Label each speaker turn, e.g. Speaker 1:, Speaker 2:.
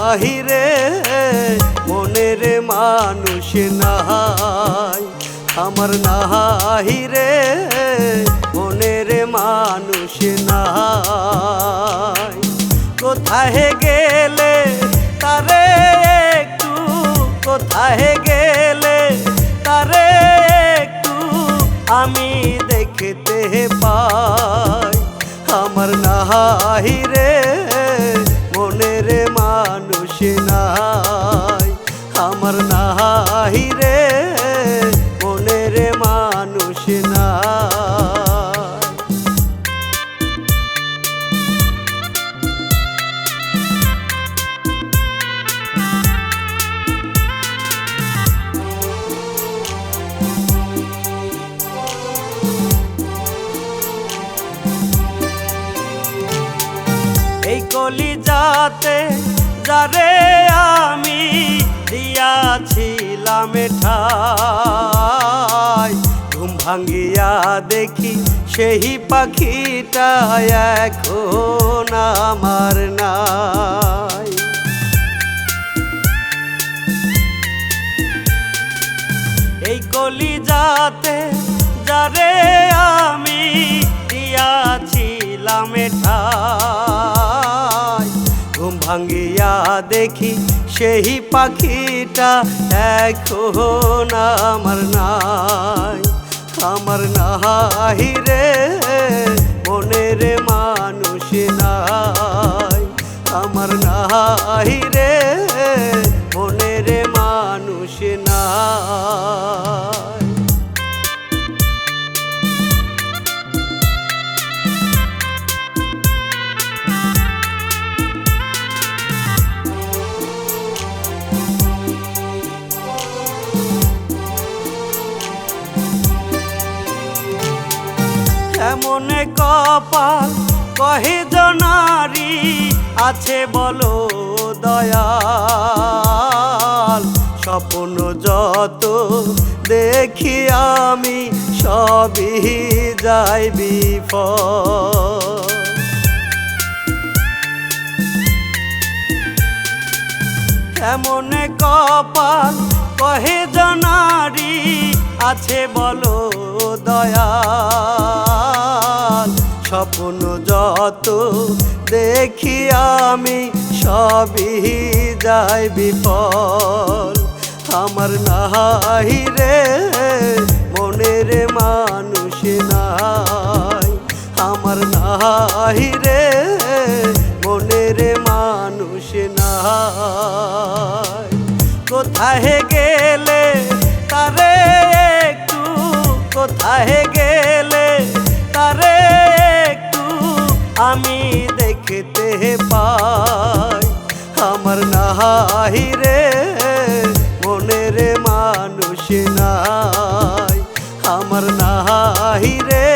Speaker 1: নাহি রে মনের মানুষ নাই, আমার নাহি রে মনের মানুষ নাই। কোথায় গেলে তারে একটু, কোথায় গেলে তারে একটু আমি দেখতে পাই, আমার নাহি রে মনের মানুষ নাই, আমার নাহি রে মনের মানুষ নাই। এই কলিজাতে যারে আমি দিয়াছিলাম ঠাই, ঘুম ভাঙ্গিয়া দেখি সেই পাখিটা এখন আমার নাই। এই কলিজাতে যারে আমি দিয়াছিলাম ঠাই, ঘুম ভাঙ্গিয়া দেখি সেই পাখিটা এখন আমার নাই, আমার নাহি রে মনের মানুষ নাই, আমার নাহি রে মনের মানুষ নাই। এমন কপাল কহে জনারি আছে বলো দয়াল, স্বপ্ন যত দেখি আমি সবই যাই বিফল। এমন কপাল কহে জনারি আছে বলো দয়াল, স্বপ্ন যত দেখি আমি সবই যাই বিফল, আমার নাহি রে মনের মানুষ নাই, আমার নাহি রে মনের মানুষ নাই। কোথায় গেলে তারে একটু, কোথায় গেলে তারে একটু আমি দেখতে পাই, আমার নাহি রে মনের মানুষ নাই, আমার নাহি রে